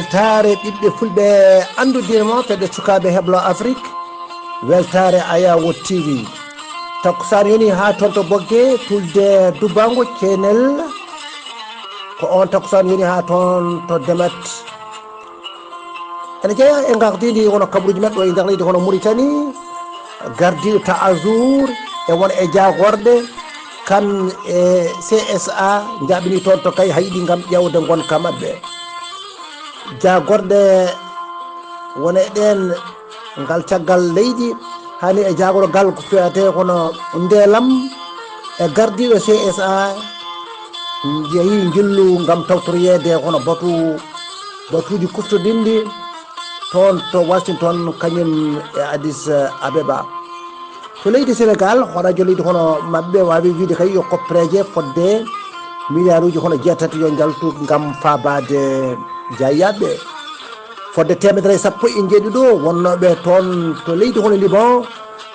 weltare ɓiɓɓe fulɓe andudinmo fedde sukaɓe heblo Afrique weltare Ayawo TV takkusan yoni ha toon to Bogge tulde Dubango Cenel ko on takkusan yoni ha toon to Demet ene jeeya e gardidi wono kabaruji men ɗo e nder leydi hono Mauritanie gardiɗo ta Azour e won e jagorde kan e CSA jaɓini toon to kay hayiɗi gam ƴewde gonka mabɓe jagorde wona ɗen ngal caggal leydi hani e jagorogal ko fiyate hono ndelam e gardiɗo CSA jeeyi jillu gam tawtoriyede hono batuji kuftodindi toon to Washington kañum e Addis Abeba to leydi Sénégal hoɗajo leydi hono mabɓe wawi wiide kay yo koppreje fodde milliard uji hono jeetati yo jaltu gam fabade jayyaɓe fodde 110 wonnoɓe toon to leydi hono Liban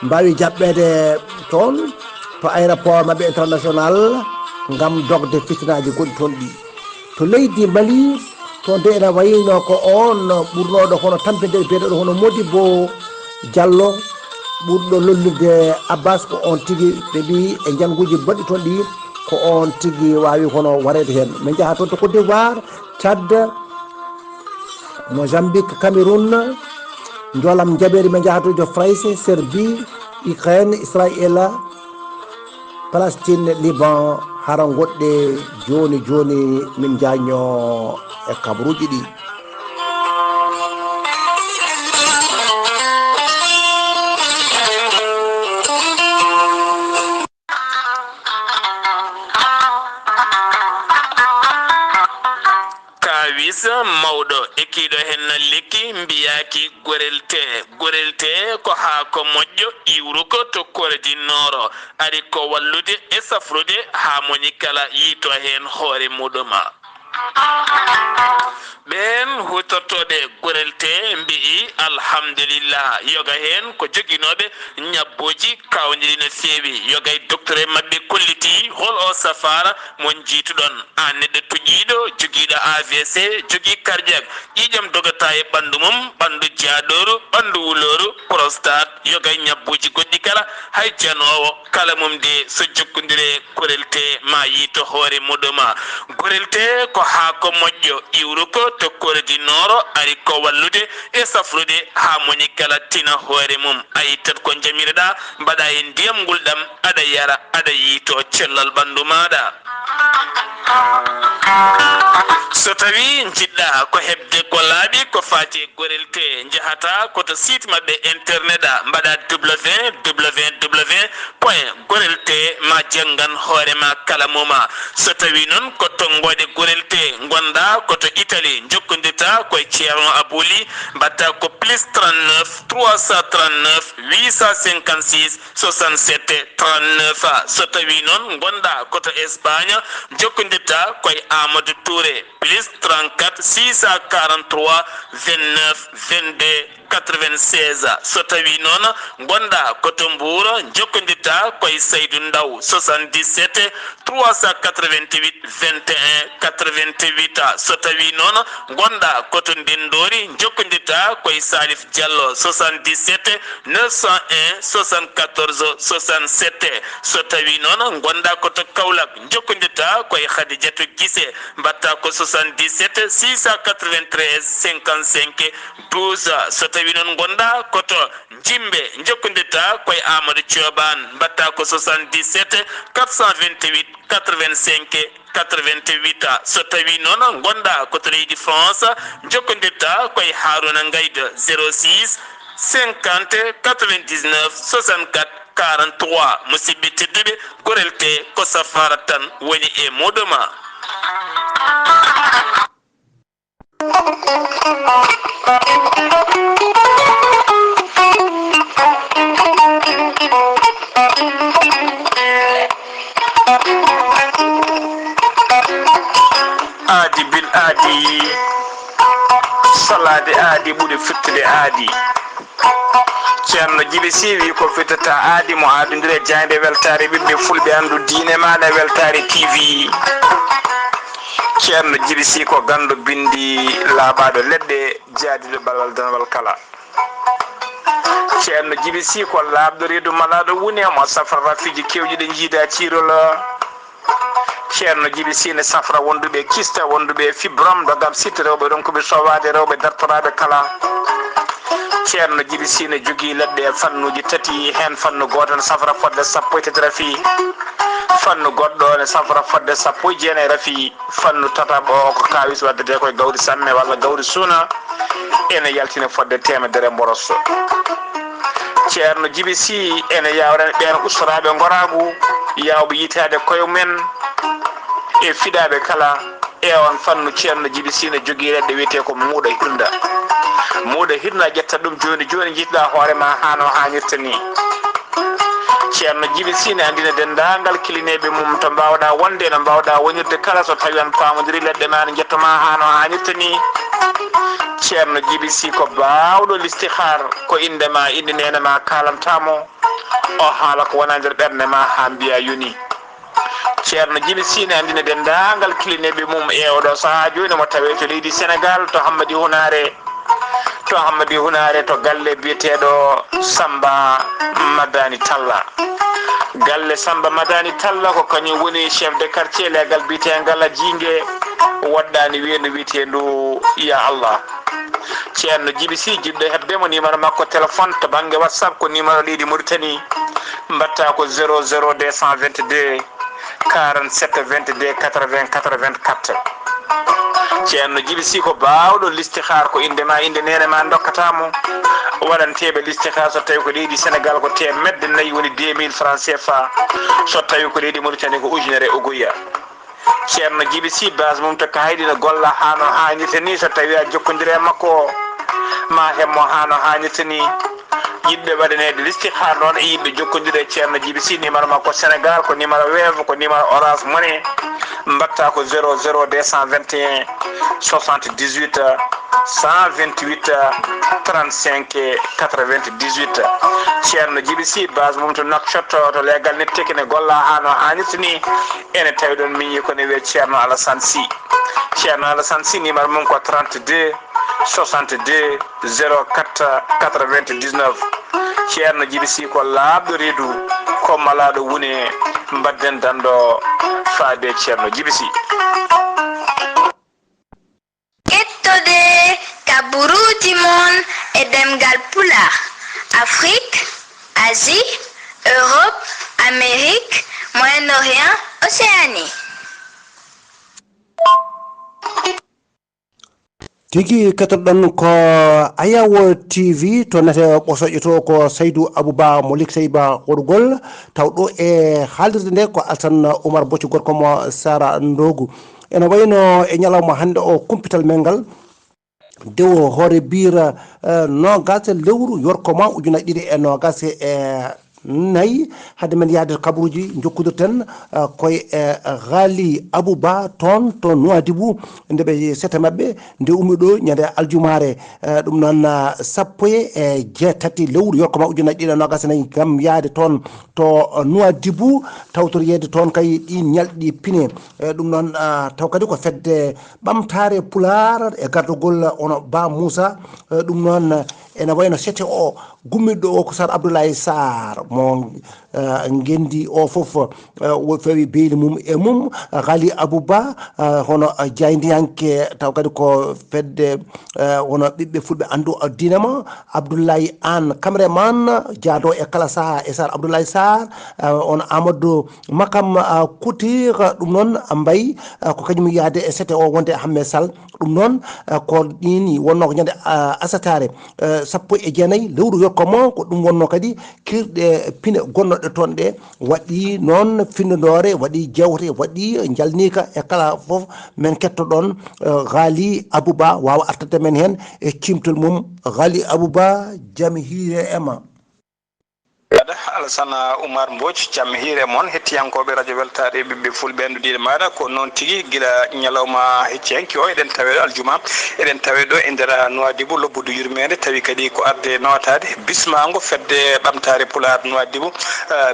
mbawi jaɓɓede toon to aéroport mabɓe international gam dogde fitinaji goɗɗi toon ɗi to leydi Mali toon de ene wayno ko on ɓurnoɗo hono tampinde biyeɗoɗo hono Modibo Diallo ɓurɗo lollude Abbas ko on tigui ɓe mbi e jangguji baɗɗi toon ɗi ko on tigui wawi hono warede hen min jaaha toon to Côte d'Ivoire Tchad Mozambique Cameroun jolam jaɓeri min jaaha toon to France Serbie Ukraine Israël Palestine Liban hara goɗɗe joni joni min jaño e kabaruji ɗi mawɗo ekkiɗo hen lekki mbiyaki gorelte ko haako moƴƴo iwruko to kordi noro ari ko wallude e safrude ha moni kala yiito hen hoore muɗuma ɓen hutortoɓe gorelte mbi'i alhamdulillah yoga hen ko joguinoɓe ñabboji kawdiri no feewi yogay docteur e mabɓe kolliti hol o safara mon jiituɗon an neɗɗo tuƴiɗo joguiɗo AVC jogui cardiaque ƴiƴam dogata e ɓandu mum ɓandu jaaɗoru ɓandu wuloru prostate yogay ñabbuji goɗɗi kala hay janowo kala mum de so jokkodire gorelte ma yiito hoore muɗuma gorelte ko haako moƴƴo iwruko to kordi noro ari ko wallude e safrude ha moni kala tina hoore mum a yittat ko jamireɗa mbaɗa e ndiyam ngulɗam aɗa yara aɗa yiito cellal ɓandu maɗa so tawi jiɗɗa ko hebde ko laaɓi ko fati gorelte jahata koto site mabɓe internet a mbaɗa www.gorelte ma janggan hoorema kala muma so tawi noon ko tonggode gorelte gonɗa koto Italie jokkodirta koye ceerno Abouli mbatta ko +39 339 856 67 39 so tawi noon gonɗa koto Espagne jokkodirta koye Amadou Touré +34 643 29 22 96 so tawi noon gonɗa koto Mbour jokkodirta koye Saydou Ndaw 77 388 21 88 so tawi noon gonɗa koto Ndendori jokkodirta koye Salif Diallo 77 901 74 67 so tawi noon gonɗa koto Kaolack jokkodirta koye Khadidiatou Guissé mbatta ko 77 693 55 12 so tawi noon gonɗa koto Jimbe jokkodirta koye Amadou Thioban mbatta ko 77 428 85 88 so tawi noon gonɗa koto leydi France jokkodirta koye Harouna Gaïde 06 50 99 64 43 musidɓe tedduɓe gorelte ko safara tan woni e muɗuma aadi bil aadi salade aadi ɓuuri fittude aadi ceerno Djiby Sy wi ko fitata aadi mo aadodire jayde weltare ɓiɓɓe fulɓe andu diine maɗa weltare TV ceerno Djiby Sy ko gandu bindi laaɓaɗo leɗɗe jaadiɗo balwal danwal kala ceerno Djiby Sy ko laaɓɗo reedu malaɗo woni mo safra rafiji kewɗi ɗe jiida cirol ceerno Djiby Sy ne safra wonduɓe kista wonduɓe fibrom dogam sitte rewɓe ɗon koɓe sowade rewɓe dartoraɓe kala ceerno Djiby Sy ne jogui leɗɗe fannuji tati hen fannu goto ne safra fodde sappo e tati rafi fannu goɗɗo ne safra fodde sappo e jeenayi rafi fannu tataɓo o ko kawis waddete koye gawri samme walla gawri suuna ene yaltina fodde temedere mboros ceerno Djiby Sy ene yawrene ɓen ustoraɓe goragu yawɓe yitade koye men e fiɗaɓe kala e on fannu ceerno Djiby Sy ne jogui leɗɗe wiyete ko muuɗa hirda muuɗa hirna ƴetta ɗum joni joni jiɗɗa hoorema hano hannirta ni ceerno Djiby Sy ne andina dendagal kilineɓe mum to mbawɗa wonde no mbawɗa wonirde kala so tawi on pamodiri leɗɗe ma ne jettoma hano hannirta ni ceerno Djiby Sy ko bawɗo listihar ko indema inde nene ma kalantamo o haala ko wona nder ɓerde ma ha mbiya yoni ceerno Djiby Sy ne andina dendagal kilineɓe mum e oɗo saaha joni mo tawe to leydi Sénégal to Hammadi Hunare to galle biyeteɗo Samba Madani Talla galle Samba Madani Talla ko kañum woni chef de quartier legal biyetegal Jingue waɗɗani wiyeno wiyetendu ya Allah ceerno Djiby Sy jiɗɗo heɓdemo numéro makko téléphone to banggue WhatsApp ko numéro leydi Mauritanie mbatta ko 00 222 47 22 80 84 ceerno Djiby Sy ko bawɗo listihar ko indema inde nene ma dokkatamo waɗanteɓe listihar so tawi ko leydi Sénégal ko temedde nayyi woni 2000 francs CFA so tawi ko leydi Mauritanie ko ujunere uguya ceerno Djiby Sy base mum to kaydi no golla hano hannirta ni so tawi a jokkodiri e makko ma hemmo hano hannirta ni yimɓe waɗanede listihar noon e yimɓe jokkodiri e ceerno Djiby Sy numéro makko Sénégal ko numéro Wave ko numéro Orange Money mbatta ko 00 221 78 128 35 98 ceerno Djiby Sy base mum to Nouakchott to legal netteke ne golla hano hannirta ni ene tawi ɗon min yi kone wiye ceerno Alassane Sy ceerno Alassane Sy numéro mum ko 32 62 04 99 ceerno Djiby Sy ko laaɓɗo reedu ko malaɗo woni mbadden danɗo faade ceerno Djiby Sy kettode kaburuji mon e demgal pulaar Afrique Asie Europe Amérique Moyen-Orient Océanie tigi ketorɗon ko Ayawo TV to nete ɓosoƴo to ko Saydou Abouba mo likseyba hoɗugol taw ɗo e haalirde nde ko Alassane Oumar Bocci gorko mo Sara Ndogu ene wayno e ñalawma hannde o kumpital men ngal dewo hoore bira nogas lewru yorkoma ujuna ɗiɗi e nogas e nayi hade men yaade kabaruji jokkudirten koye Ghali Abouba toon to Nouadhibou ndeɓe sete mabɓe nde ummi ɗo ñande aljumare ɗum noon sappo e jeetati lewru yokkoma ujuna ɗiɗi nogas nayyi gam yaade toon to Nouadhibou tawtor yeyde toon kay ɗi ñalɗi pine ɗum noon taw kadi ko fedde ɓamtare pular e gardugol ono Ba Moussa ɗum noon ene wayno sete o gummiɗo o ko Sar Abdoulaye Sarr mo gendi o foof fawi beeli mum e mum Ghali Abouba hono jayndiyanke taw kadi ko fedde hono ɓiɓɓe fulɓe andu dinama Abdoulaye Anne cameraman jaado e kala saaha e Sar Abdoulaye Sarr on Amadou Makam Coutir ɗum noon mbayi ko kañum yaade e sete o wonde Hamme Sall ɗum noon ko ɗini wonno ko ñande asatare sappo e jeenayyi lewru yokkomo ko ɗum wonno kadi kirɗe pine gonnoɗe toon ɗe waɗi noon finnodore waɗi jewte waɗi jalnika e kala foof men kettoɗon Ghali Abouba wawa artade men hen e cimtol mum Ghali Abouba jaam hiire ema maɗa Alassane Oumar Mbodj jam hiire moon hettiyankoɓe radio weltare ɓiɓɓe fulɓe andudiɗe maɗa ko noon tigui guila ñalawma hecciyanki o eɗen tawe ɗo aljuma eɗen tawe ɗo e nder Nouadhibou lobbudu yurmede tawi kadi ko arde notade bismago fedde ɓamtare Pulaar Nouadhibou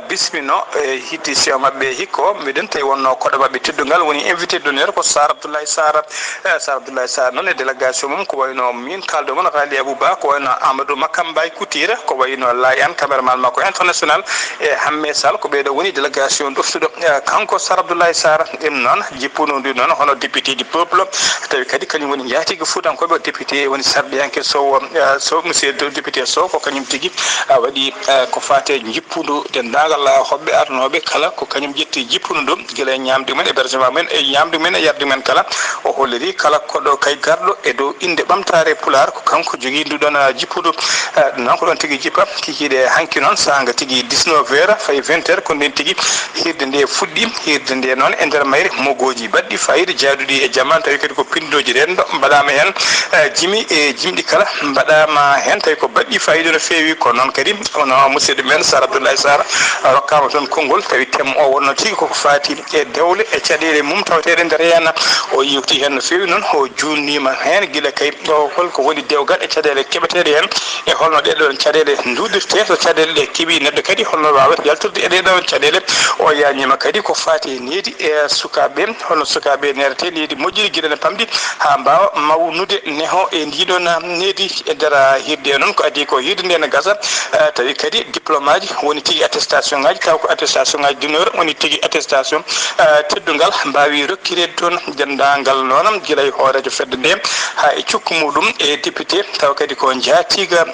bismino hiddi sewo mabɓe hikko miɗen tawi wonno koɗo mabɓe teddugal woni invité d'honneur ko Sar Abdoulaye Sar noon e délégation mum ko wayno min kaldo moon Ghali Abouba ko wayno Amadou Makambay Koutira ko wayno Layan cameraman makko international e Hamme Sall ko ɓeɗo woni délégation ɗoftuɗo kanko Sar Abdoulaye Sar ɗum noon jippunodu noon hono député du peuple tawi kadi kañum woni jatigue fuutankoɓe député woni sarɗiyanke Sow monsieur député Sow ko kañum tigui waɗi ko fate jippudu dendagal hoɓɓe arnoɓe kala ko kañum ƴetti jippudu ɗum guila e ñamde men hébergement men e ñamde men e yarde men kala o holliri kala koɗo kay garɗo e dow inde ɓamtare Pulaar ko kanko jogui nduɗon jippudu ɗum noon ko ɗon tigui jippa kikiɗe hanki noon sanga tigui 19 heures fayi 20 heures ko nden tigui hirde nde fuɗɗi hirde nde noon e nder mayre mogoji baɗɗi fayida jaaduɗi e jamanu tawi kadi ko pindoji rendo mbaɗama hen jimi e jimɗi kala mbaɗama hen tawi ko baɗɗi fayida no fewi ko noon kadi ono musidɗo men Sar Abdoulaye Sar rokkama toon konngol tawi temo o wonno tigui koko fati e dewle e caɗele mum tawateɗe nder hen o yewti hen no fewi noon o junnima hen guila kay holko woni dewgal e caɗele keɓeteɗe hen e holno ɗeɗon caɗele duɗirte so caɗele ɗe keeɓi neɗɗo kadi holno wawata yaltude e ɗeɗon caɗele o yanima kadi ko fati needi e sukaɓe holno sukaɓe nerete needi moƴƴiri guila ne pamɗi ha mbawa mawnude neho e ndiɗon needi e nder hirde noon ko adi ko hirde nde ne gasa tawi kadi diplôme aji woni tigui attestation ngaji taw ko attestation ngaji d'honneur woni tigui attestation teddugal mbawi rokkirede toon dendagal noon guila e hoorejo fedde nde ha e cukku muɗum e député taw kadi ko jaatiga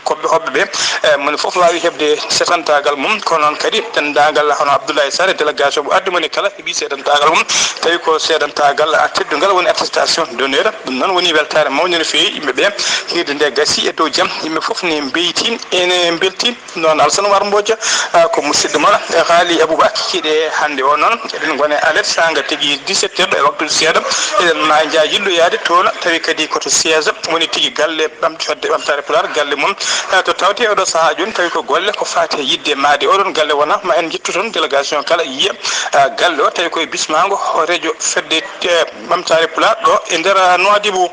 koɓɓe hoɓɓeɓe moni foof wawi hebde setantagal mum ko noon kadi dendagal hono Abdoulaye Sall délégation mo addi moni kala heeɓi seedantagal mum tawi ko seedantagal teddugal woni attestation d'honneur ɗum noon woni weltare mawde no fewi yimɓeɓe hirde nde gasi e dow jaam yimɓe foof ne beyti ene belti noon Alassane Oumar Mbodj ko musidɗo moon Ghali Abouba kikiɗe hande o noon eɗen gone alerte sanga tigui 17 heures e waktude seeɗa eɗen ma jilloyade toon tawi kadi koto siège woni tigui galle fedde ɓamtare Pulaar galle mum to tawte oɗo saaha joni tawi ko golle ko fate yidde maade oɗon galle wona ma en jettu toon délégation kala yiya galle o tawi koye bismago horejo fedde ɓamtare Pulaar ɗo e nder Nouadhibou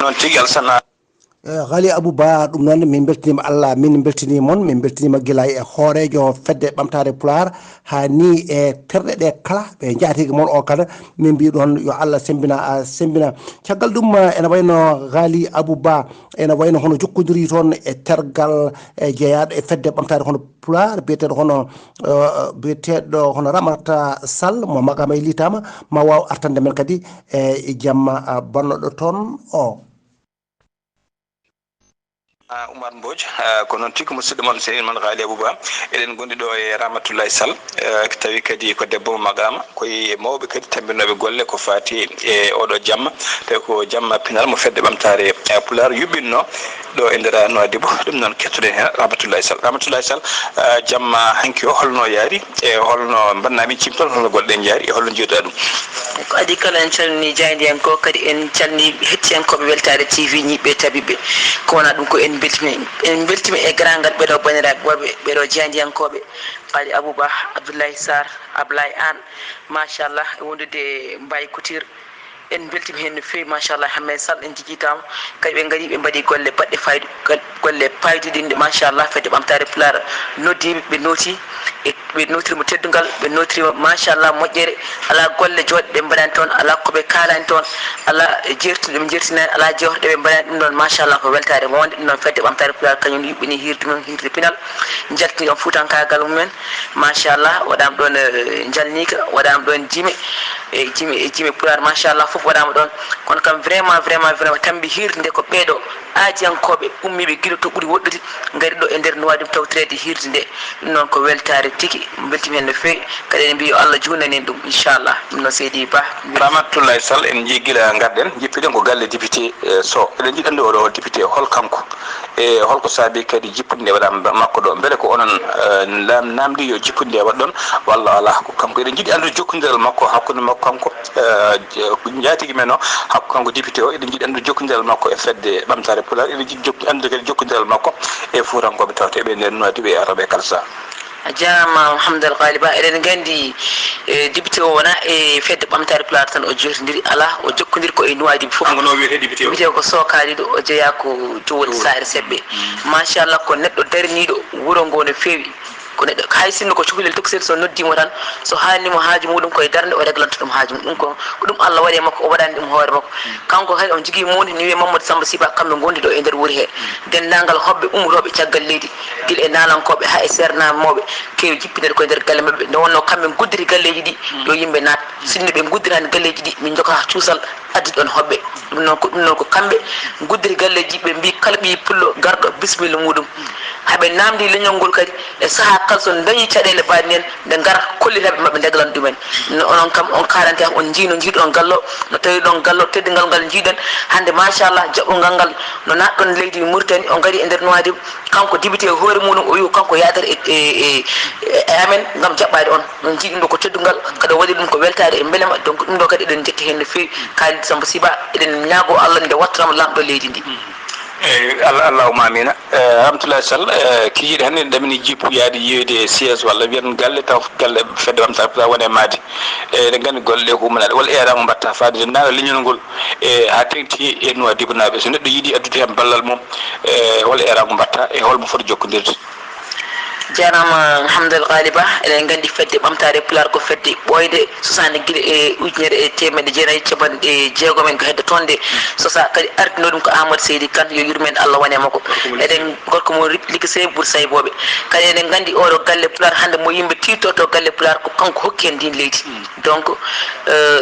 noon tigui Alassane Ghali Abouba ɗum noon min beltinima Allah min beltinimon min beltinima guila e hoorejo fedde ɓamtare Pulaar ha ni e terɗe ɗe kala ɓe jaatigue moon o kala min mbi ɗon yo Allah sembina caggal ɗum ene wayno Ghali Abouba ene wayno hono jokkodiri toon e tergal e jeeyaɗo e fedde ɓamtare hono Pulaar biyeteɗo hono Ramata Sall mo magama e litama ma waw artande men kadi e jamma bonnoɗo toon o Oumar Mbodj ko noon tigui musidɗo moon sehil moon Ghali Abouba eɗen gondi ɗo e Ramatoulaye Sall tawi kadi ko debbo magama koye mawɓe kadi tambinoɓe golle ko fati e oɗo jamma tawi ko jamma pinal mo fedde ɓamtare Pulaar yuɓɓinno ɗo e nder Nouadhibou ɗum noon kettoɗen hen Ramatoulaye Sall jamma hanki o holno yaari e holno mbannami cimtol holno golɗen jaari e holno jiiɗa ɗum ko adi kala en calmini jaydiyanko kadi en calmini hettiyankoɓe weltare TV ñiɓɓe tabiɓe ko wona ɗum ko en beltima e grangal ɓeɗo baniraɓe worɓe ɓeɗo jaydiyankoɓe Ghali Abouba Abdoulaye Sar Ablaye An machallah e wondude Mbaye Couture en beltima hen no fewi machallah Hamme Sall en jigitama kadi ɓe gaari ɓe mbaɗi golle baɗɗe fayida golle paydiɗinde machallah fedde ɓamtare Pulaar noddiɓe ɓe nooti ɓe notirimo teddugal ɓe notirimo machallah moƴƴere ala golle joɗɗe ɓe mbaɗani toon ala koɓe kalani toon ala jertude ɓe jertinani ala jewteɗe ɓe mbaɗani ɗum ɗon machallah ko weltare wonde ɗum ɗon fedde ɓamtare Pulaar kañum yuɓɓini hirde mum hirde pinal jaltini on fuutankagal mumen machallah waɗama ɗon jalnika waɗama ɗon jime Pulaar machallah foof waɗama ɗon kono kam vraiment tambi hirde nde ko ɓeeɗo aadiyankoɓe ummiɓe guila to ɓuuri woɗɗude gari ɗo e nder Nouadhibou tawtorede hirde nde ɗum noon ko weltare tigui beltima hen no fewi kadi eɗen mbi yo Allah junani en ɗum inchallah ɗum noon seydi Ba Ramatoulaye Sall en jii guila garɗen jippiɗen ko galle député Sow eɗen jiiɗi ande oɗo député hol kanko e holko saabi kadi jippude nde waɗama makko ɗo beele ko onon namdi yo jippude nde waɗ ɗon walla ala ko kanko eɗen jiiɗi andude jokkodiral makko hakkude makko kanko jaatigui men o hakko kanko député o eɗen jiiɗi andude jokkodiral makko e fedde ɓamtare ɓamtare pular ene jokki ande kadi jokkodiral makko e fuurankoɓe tawte ɓe nden noadi ɓe arabe kala sa a jarama Hamdal Ghaliba eɗen gandi député o wona e fedde ɓamtare pular tan o jotodiri ala o jokkodiri ko e nuwadi fof no wiyete député député ko sokaliɗo o jeeya ko jowol saare seɓɓe machallah ko neɗɗo dariniɗo wuuro ngo no feewi ko neɗɗo hay sinno ko cukalel tokosel so noddimo tan so haalnimo haaju muɗum koye darde o réglanta ɗum haaju mum ɗum ko ɗum Allah waɗi makko o waɗani ɗum hoore makko kanko hay on jogui monde ni wiye Mamadou Samba Siba kamɓe gondi ɗo e nder wuuri he dendagal hoɓɓe umroɓe caggal leydi guila e nalankoɓe ha e sernamoɓe kewi jippinede koye nder galle mabɓe nde wonno kamɓe guddiri galleji ɗi yo yimɓe naat sinno ɓe guddirani galleji ɗi min jokata cuusal addi ɗon hoɓɓe ɗum noon ko kamɓe guddiri galleji ɓe mbi kala ɓi pullo garɗo bisimilla muɗum haɓe namdi leñol ngol kadi e saaha kala so dañi caɗele mbaɗi hen nde gara kollitaɓe mabɓe ndeglan ɗumen onon kam on karante on jiiɗon gallo no tawi ɗon gallo teddugal ngal jiiɗen hande machallah jaɓɓugal ngal no natɗon leydi Mauritanie o gari e nder Nouadhibou kanko député hoore muɗum o wi kanko yadata e amen gam jaɓɓade on non jiiɗi ɗum ɗo ko teddugal kadi waɗi ɗum ko weltade e beelema donc ɗum ɗo kadi eɗen jetti hen no fewi Kalidou Samba Siba eɗen ñaago Allah nde wattanama lamɗo leydi ndi allahuma amina Ramatoulaye Sall kijiɗe hannde ɗamini jippu yaade yiyoyde siège walla wiyan galle taw galle fedde ɓamtare pular wone maade eɗen gandi golle ɗe ko umanaɗe walla erama mbatta fade dendaga leñol ngol ha tengti e Nouadhibou naaɓe so neɗɗo yiiɗi addude hen ballal mum walla erama mbatta e holmo foti jokkodirde jarama Hamdal Ghaliba eɗen gandi fedde ɓamtare pular ko fedde ɓoyde sosani guila e ujunere e temedde jeenayyi capanɗe jeegom en ko hedde tonde sosa kadi ardino ɗum ko Amadou Seydi Kane yo yurmen Allah wone makko eɗen gorko mo ligga sey ɓuur sayboɓe kadi eɗen gandi oɗo galle pular hande mo yimɓe titoto galle pular ko kanko hokki en ndin leydi donc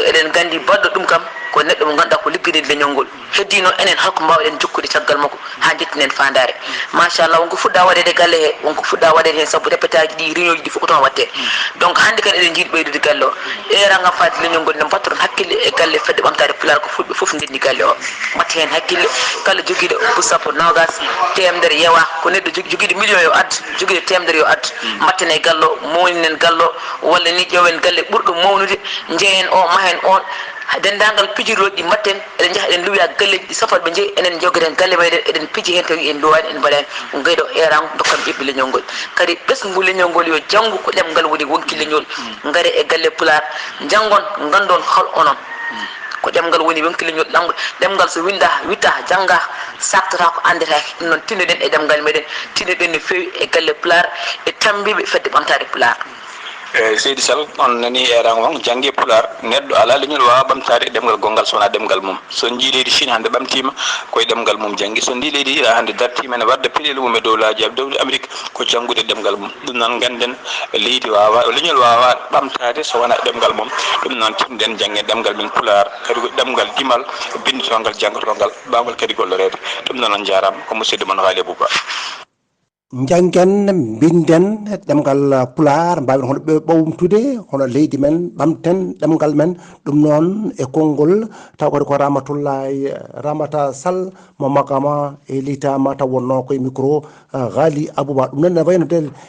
eɗen gandi baɗɗo ɗum kam ko neɗɗo mo ganduɗa ko ligganide leñol ngol heddino enen holko mbawɗen jokkude caggal makko ha jettinen fandare machallah wonko fuɗɗa waɗede galle he wonko fuɗɗa waɗede hen saabu répétage ɗi réunion ji ɗi fof ko toon watte donc hande kadi eɗen jiiɗi ɓeydude galle o era gam fade leñol ngol ne mbattoɗon hakkille e galle fedde ɓamtare pular ko fulɓe foof ndenni galle o mbatte hen hakkille kala joguiɗo ko sappo nogas temedere yeewa ko neɗɗo joguiɗo million yo addu joguiɗo temedere yo addu mbatten e gallo mawninen gallo walla ni ƴeewen galle ɓurɗo mawnude jeeyen o mahen on dendagal pijiroji ɗi mbatten eɗen jaaha eɗen luwiya galleji ɗi safat ɓe jeeyi enen jogoten galle meɗen eɗen piiji hen tawi en luwani en mbaɗani gayɗo eran dokkam ɓiɓɓe leñol ngol kadi ɓesgu leñol ngol yo janggu ko ɗemgal woni wonki leñol gaare e galle pular jangon gandon hol onon ko ɗemgal woni wonki leñol ɗemgal so witta jangga saktata ko andetake ɗum noon tinnoɗen e ɗemgal meɗen tinnoɗen no fewi e galle pular e tambiɓe fedde ɓamtare pular Seydi Sall on nani erango on jangge pular neɗɗo ala leñol wawa ɓamtade ɗemgal gongal sowona ɗemgal mum so jii leydi Chine hande ɓamtima koye ɗemgal mum janggi so ndi leydi Iran hande dartima ene wadda piɗel mum e dow laaji dowle Amérique ko janggude ɗemgal mum ɗum noon ganden leydi wawa leñol wawa ɓamtade so wona ɗemgal mum ɗum noon timɗen janggen ɗemgal min pular kadi ko ɗemgal dimal binditogal janggotogal bawgal kadi gollorede ɗum noon on jarama ko musidɗo moon Haali Abouba janggen binden ɗemgal pular mbawen hono ɓe ɓawmtude hono leydi men ɓamten ɗemgal men ɗum noon e konngol taw kadi ko Ramata Sall mo makama e litama taw wonno koye micro Haali Abouba ɗum noon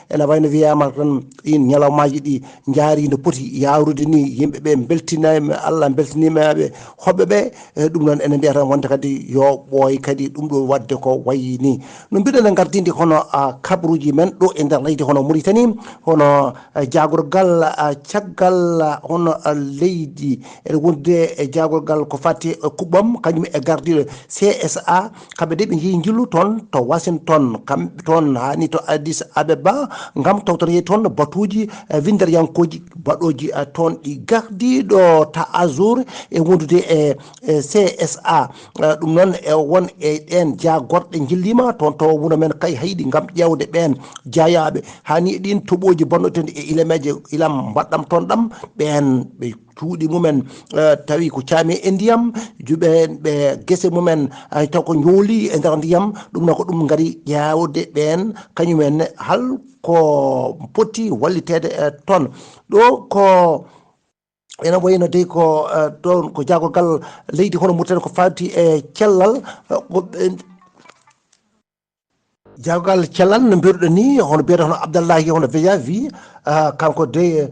ene wayno wiyama tan ɗin ñalawmaji ɗi jaari no poti yawrude ni yimɓeɓe beltinama Allah beltinimaɓe hoɓɓeɓe ɗum noon ene mbiya tan wonde kadi yo ɓooy kadi ɗum ɗo wadde ko wayi ni no mbiɗen e gardidi hono kabruji men ɗo e nder leydi hono Mauritanie hono jagorgal caggal hono leydi ene wonde e jagorgal ko fatti kuɓɓam kañum e gardiɗo CSA kamɓe de ɓe jeeyi jillu toon to Washington kamɓe toon hani to Addis Abeba gam tawtoto yeeyi toon batuji windaryankoji baɗoji toon ɗi gardiɗo ta Azur e wondude e CSA ɗum noon e won e ɗen jagorɗe jillima toon to wuuro men kay hayɗi gam ƴewde ɓen jayaɓe hani ɗin toɓoji bonnoteɗe e ilameje ilam mbaɗɗam toon ɗam ɓen ɓe cuuɗi mumen tawi ko caami e ndiyam juɓe ɓe gese mumen taw ko jooli e nder ndiyam ɗum noon ko ɗum gari ƴewde ɓen kañumen hal ko poti wallitede toon ɗo ko ene wayno dey ko ɗon ko jagorgal leydi hono Mauritanie ko fati e cellal jawgal cellal no mbiruɗo ni hono mbiyata hono Abdallahi hono weya wi kanko de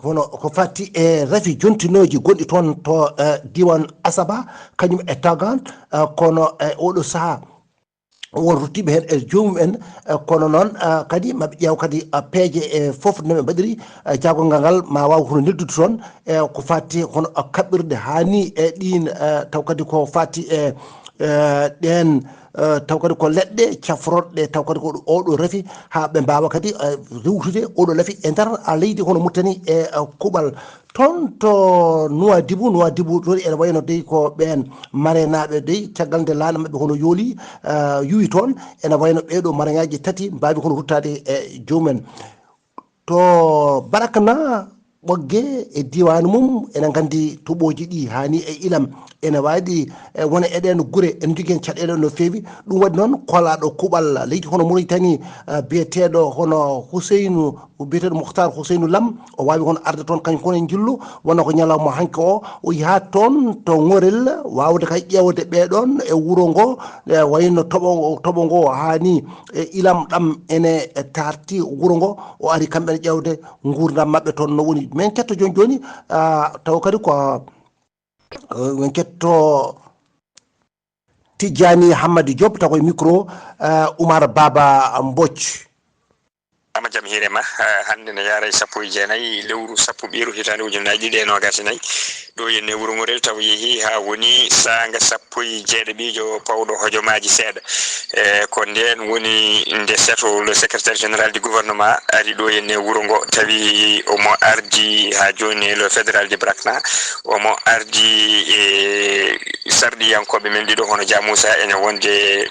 hono ko fatti e rafi jontinoji gonɗi toon to diwan Asaba kañum e tagan kono e oɗo saaha won ruttiɓe hen e joomum en kono noon kadi maɓe ƴeew kadi peeje e fof no ɓe mbaɗiri jagolngal ngal ma waw hono neddude toon ko fatti hono kaɓɓirde hani e ɗin taw kadi ko fatti e ɗen taw kadi ko leɗɗe cafroɗɗe taw kadi ko oɗo raafi ha ɓe mbawa kadi rewtude oɗo laafi e nder leydi hono Mauritanie e kuuɓal toon to Nouadhibou ɗon ene wayno dey ko ɓen marenaɓe dey caggal nde laaɗa mabɓe hono yooli yuwi toon ene wayno ɓeɗo mareŋaji tati mbawi hono ruttade e jomumen to Barakna ɓogge e diwan mum ene gandi toɓoji ɗi hani e ilam ene waɗi wona eɗen guure en jogui hen caɗele no fewi ɗum waɗi noon kolaɗo kuuɓal leydi hono Mauritanie biyeteɗo hono biyeteɗo Mouhtar Housseynou Lam o wawi hono arde toon kañum kono e jillu wonno ko ñalawma hanki o yaha toon to Ŋorel wawde kay ƴewde ɓeɗon e wuuro ngo wayno toɓo ngo hani e ilam ɗam ene tarti wuuro ngo o ari kamɓene ƴewde gurdam mabɓe toon no woni min ketto joni taw kadi ko min ketto Tidjani Hammadou Diop taw koye micro Oumar Baba Mbodj. ama jam hirema hande ne yaara 19 lewru sappo ɓiru hitande ujunaji ɗiɗi e nogas nayyi ɗo yenne wuuro Ŋorel taw yeehi ha woni sanga 19 pawɗo hojomaji seeɗa ko nden woni nde seto le secrétaire général du gouvernement ari ɗo yenne wuuro ngo tawi omo ardi ha joni le fédéral de Brakna omo ardi e sarɗiyankoɓe men ɗiɗo hono Dia Moussa ene wonde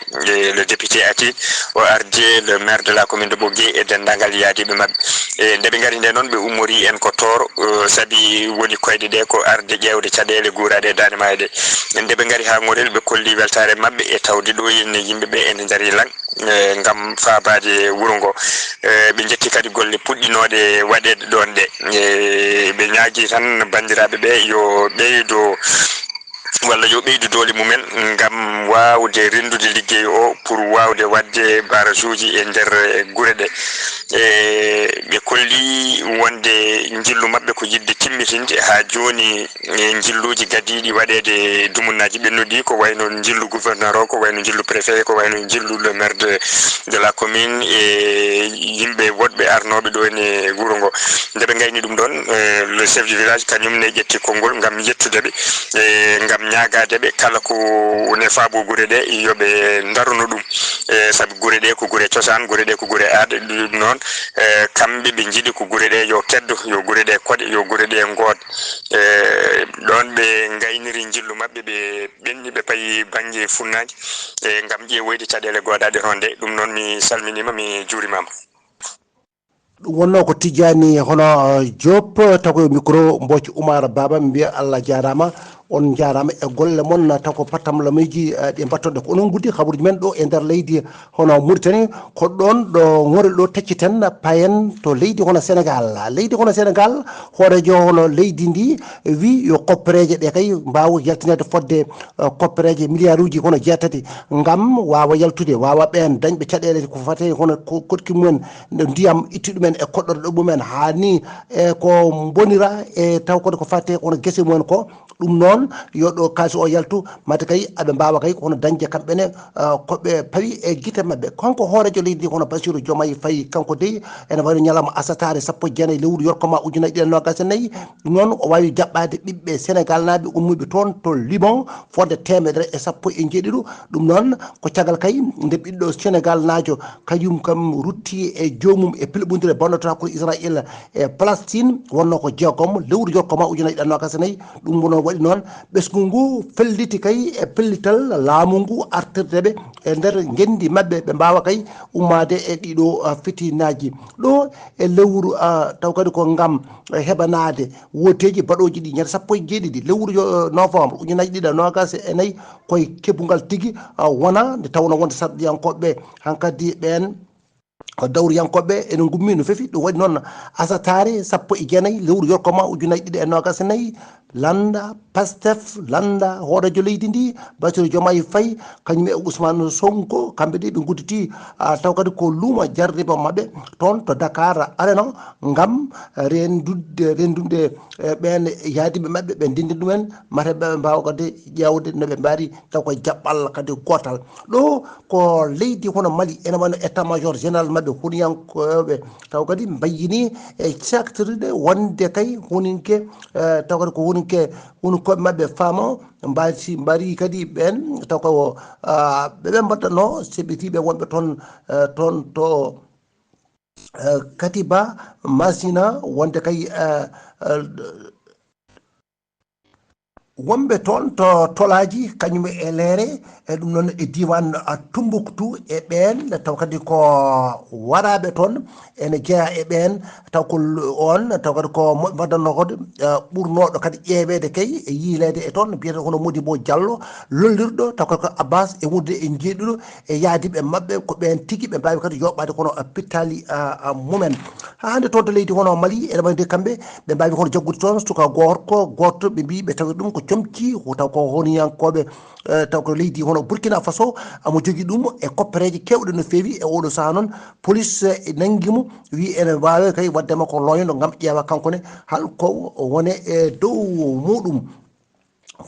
le député Atik o ardi le maire de la commune de Bogué e dendagal yaadiɓe mabɓe e nde ɓe gari nde noon ɓe ummori en ko toro saabi woni koyɗe ɗe ko arde ƴewde caɗele guuraɗe e dande maaje ɗe nde ɓe gari ha Ŋorel ɓe kolli weltare mabɓe e tawde ɗo henne yimɓeɓe ene daari lang gam fabade wuuro ngo ɓe jetti kadi golle puɗɗinoɗe waɗede ɗon ɗe ɓe ñaagui tan bandiraɓe ɓe yo ɓeydo walla yo ɓeydu doole mumen gam wawde rendude ligguey o pour wawde wadde barrage uji e nder guure ɗe ɓe kolli wonde jillu mabɓe ko yidde timmitinde ha joni jilluji gadiɗi waɗede dumunaji ɓennuɗi ko wayno jillu gouverneur o ko wayno jillu préfet ko wayno jillu le maire de la commune e yimɓe woɗɓe arnoɓe ɗo ene wuuro ngo nde ɓe gayni ɗum ɗon le chef du village kañumne ƴetti konngol gam yettudeɓe gam ñagadeɓe kala ko ne faabo guure ɗe yoɓe daruno ɗum saabi guure ɗe ko guure cosaan guure ɗe ko guure aada ɗum noon kamɓe ɓe jiiɗi ko guure ɗe yo keddo yo guure ɗe koɗe yo guure ɗe ngood ɗon ɓe gayniri jillu mabɓe ɓe ɓenni ɓe paayi banggue funnaji gam ƴeewoyde caɗele godaɗe ronde ɗum noon mi salminima mi juurimama. ɗum wonno ko Tidjani hono Diop taw koye micro Mbodj Oumar Baba mi mbiya Allah jarama on jarama e golle mon taw ko pattamlamiji ɗi mbattoɗe ko onon guddi habaruji men ɗo e nder leydi hono Mauritanie ko ɗon ɗo Ŋorel ɗo tecciten payen to leydi hono Sénégal hoorejo hono leydi ndi wi yo koppereje ɗe kay mbawa yaltinede fodde koppereje milliard uji hono jeetati gam wawa yaltude wawa ɓen dañɓe caɗele ko fate hono kotki mumen ndiyam itti ɗumen e koɗɗoɗe ɗo mumen hani e ko bonira e taw kode ko fate hono guese mumen ko ɗum noon yo ɗo kalis o yaltu mate kay aɓe mbawa kay hono dañde kamɓene koɓe pawi e guite mabɓe kanko hoorejo leydi hono Bassirou Diomaye Faye kanko dey ene wayno ñalawma asatare 19 lewru yorkoma ujunnaje ɗiɗi e nogas e nayyi noon o wawi jaɓɓade ɓiɓɓe Sénégal naɓe ummuɓe toon to Liban fodde 117 ɗum noon ko caggal kay nde ɓiɗɗo Sénégal najo kañum kam rutti e jomum e pilɓodire bonnata ko Israël e Palestine wonno ko jeegom lewru yorkoma ujunnaje ɗiɗi e nogas e nayyi ɗum wono waɗi noon ɓesgu ngu felliti kay e pellital laamu ngu artirdeɓe e nder gendi mabɓe ɓe mbawa kay ummade e ɗiɗo fitinaji ɗo e lewru taw kadi ko gam heɓanade woteji baɗoji ɗi ñande 17 lewru novembre ujunnaje ɗiɗi e nogas e nayyi koye kebugal tigui wona nde tawno wonde sarɗiyankoɓeɓe hankkadi ɓen ko dawri yankoɓe ene gummi no fefi ɗum waɗi noon asatare sappo e jeenayyi lewru yorkoma ujunnaje ɗiɗi e nogas e nayyi landa pastef landa hoɗojo leydi ndi Bassirou Diomaye Faye kañum e Ousmane Sonko kamɓe ɗi ɓe gudditi taw kadi ko luuma jarriba mabɓe toon to Dakar Arena gam rendunde ɓen yaadiɓe mabɓe ɓe ndindi ɗumen mate ɓe mbawa kadi ƴewde noɓe mbaari taw ko jaɓɓal kadi gotal ɗo ko leydi hono Mali ene wano état major général mabɓe huniyankoɓe taw kadi mbayyini e caktirde wonde kay huninke taw kadi ko huninke hunikoɓe mabɓe faama mbari kadi ɓen taw ko ɓeɓe mbaɗɗano seɓɓitiɓe wonɓe toon to Katiba Masina wonde kay wonɓe toon to tolaji kañum e leere e ɗum noon e diwan Tumbuktu e ɓen taw kadi ko waraɓe toon ene jeeya e ɓen taw ko on taw kadi ko moɓe mbaɗanno kode ɓurnoɗo kadi ƴeewede kay e yiilede e toon biyete hono Modibo Diallo lollirɗo taw kadi ko Abbas e wonde e jeeɗuɗo e yaadiɓe mabɓe ko ɓen tigui ɓe mbawi kadi yoɓɓade kono pittali mumen ha hande toon to leydi hono Mali ene wayde kamɓe ɓe mbawi kono jaggude toon suka gorko goto ɓe mbi ɓe tawi ɗum ko comci taw ko honiyankoɓe taw ko leydi hono Burkina Faso amo jogui ɗum e koppereje kewɗe no fewi e oɗo saaha noon police nanguimo wi ene wawi kay waddema ko loyno gam ƴeewa kankone halko wone e dow muɗum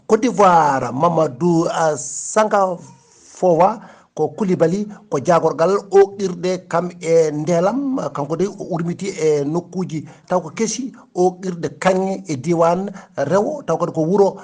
Côte d'Ivoire Mamadou Sangafowa ko Coulibaly ko jagorgal oqirde kam e ndelam kanko de o urmiti e nokkuji taw ko keesi oqirde kanŋe e diwan rewo taw kadi ko wuuro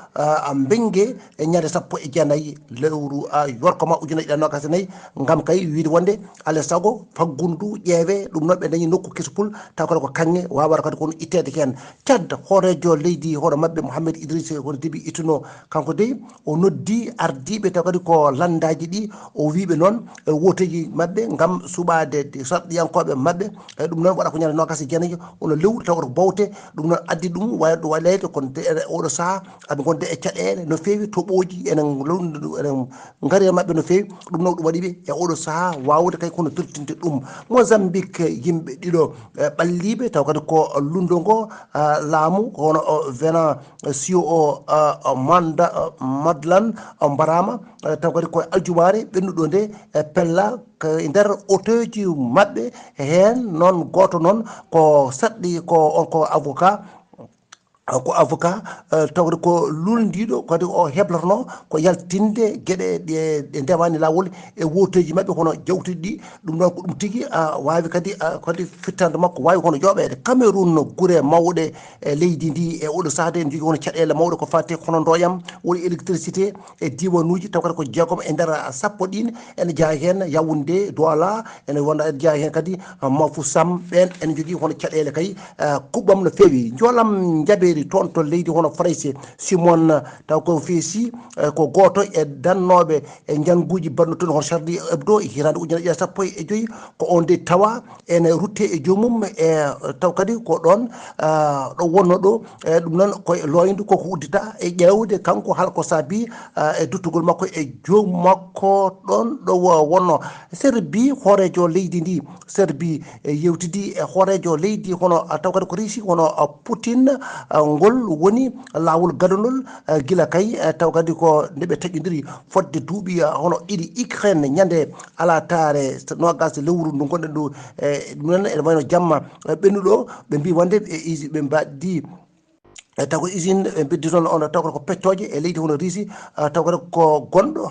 Bengue e ñande sappo e jeenayyi lewru yorkoma ujunnaje ɗiɗi e nogas e nayyi gam kay wiide wonde alay saago faggundu ƴeewe ɗum noon ɓe dañi nokku kesupul taw kadi ko kanŋe wawata kadi kono ittede hen Tchad horejo leydi hono mabɓe Mouhamed Idrissa kono deeɓi ittuno kanko de o noddi ardiɓe taw kadi ko landaji ɗi o wiɓe noon woteji mabɓe gam suɓade sarɗiyankoɓe mabɓe e ɗum noon waɗa ko ñande nogas e jeenayyi ono lewru taw ko bawte ɗum noon addi ɗum wayɗo walede kono oɗo saaha aɓe gonde e caɗele no fewi toɓoji enen gaari e mabɓe no fewi ɗum noon ɗum waɗiɓe e oɗo saaha wawde kay kono tottinde ɗum Mozambique yimɓe ɗiɗo ɓalliɓe taw kadi ko lundo ngo laamu hono Venant CEO Madlan mbarama taw kadi koye aljumare ɓennuɗo nde pella e nder auteji mabɓe hen noon goto noon ko saɗɗi ko on ko avocat tawde ko lulndiɗo kadi o heblatono ko yaltinde gueɗe ɗe ndewani lawol e woteji mabɓe kono jawtuɗi ɗi ɗum noon ko ɗum tigui wawi kadi fittande makko wawi kono yoɓede Cameroun guure mawɗe e leydi ndi e oɗo sahade en jogui hono caɗele mawɗe ko fate hono ndoyam woni électricité e diwanuji taw kadi ko jeegom e nder sappo ɗin ene jeeya hen Yaoundé Douala ene wonda ene jeeya hen kadi Mafoussam ɓen ene jogui hono caɗele kay kuɓɓam no fewi jolam jaɓeri toon to leydi hono Frayse Simon taw ko feesi ko goto e dannoɓe e janguji banno toon hono Charlie Hebdo e hitande ujunnaje ɗiɗi sappo e joyyi ko on de tawa ene rutte e joomum e taw kadi ko ɗon ɗo wonno ɗo e ɗum noon koye loyde koko uddita e ƴewde kanko halko saabi e duttugol makko e joomum makko ɗon ɗo wonno Serbie horejo leydi ndi Serbie yewtidi e horejo leydi hono taw kadi ko Russie hono Poutine ngol woni lawol gadanol gila kay taw kadi ko ndeɓe taƴodiri fodde duuɓi hono ɗiɗi Ukraine ñande ala tare nogas lewru ndu gonɗen ɗo e ɗum noon ene wayno jamma ɓennuɗo ɓe mbi wonde ɓe mbaddi taw ko usine ɓe beddi toon on taw ko peccoje e leydi hono Russie taw kadi ko gonɗo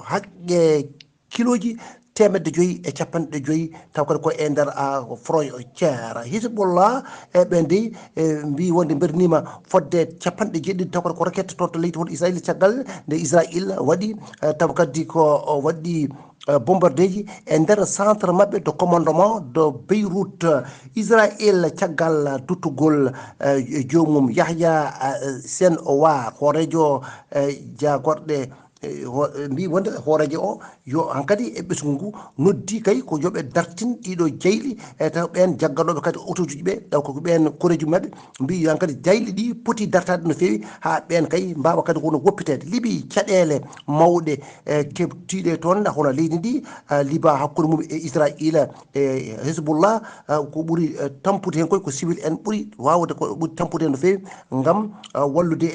haqqe kiloji 550 taw kadi ko e nder frontiére Hizbollah e ɓe nde mbi wonde bernima fodde 70 taw kadi ko roquette toon to leydi hono Israël caggal nde Israël waɗi taw kadi ko waɗi bombardeji e nder centre mabɓe de commandement de Beyrouth Israël caggal duttugol joomum Yahya Senwar horejo jagorɗe mbi wonde hooreje o yo hankadi e ɓesgu ngu noddi kay ko yoɓe dartin ɗiɗo jeyli e taw ɓen jagganoɓe kadi autoji ɓe taw ko ɓen koreji mabɓe mbi yo hankadi jayli ɗi poti dartade no fewi ha ɓen kay mbawa kadi hono woppitede liiɓi caɗele mawɗe kebtiɗe toon hono leydi ndi liba hakkude mum e israila e hezbollah ko ɓuuri tampude hen koy ko civil en ɓuuri wawde ko ɓuuri tampude hen no fewi ngam wallude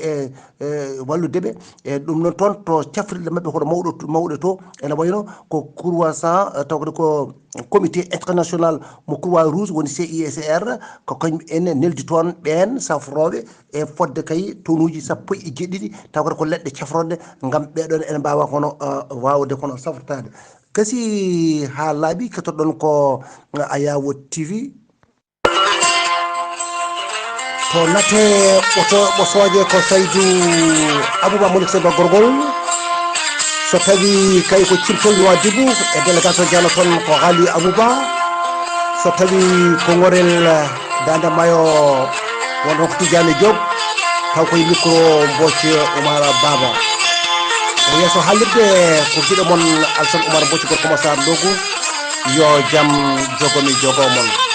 walludeɓe e ɗum noon toon to cafrirɗe mabɓe hono mawɗe to ene wayno ko croissant tawde ko comité international mo croix rouge woni CICR ko kañum ene neldi toon ɓen safroɓe e fodde kay tonuji 17 taw ko leɗɗe cafrodde ngam ɓeɗon ene mbawa hono wawde kono safrotade kasi ha laaɓi kettoɗon ko Ayawo TV to nate oto ɓosooje ko Saydou Abouba Malick Seba Gorgol so tawi kay ko Cimtol Nouadhibou e délégation diallo toon ko Haali Abouba so tawi ko Ngorel Dande Mayo wonɗon ko Tidiane Diop taw koye micro Mbocci Oumar Baba o yeeso haalirde ko giɗo moon Alassane Oumar Mbocci gorko Massar Ndogu yo jaam jogomi jogomon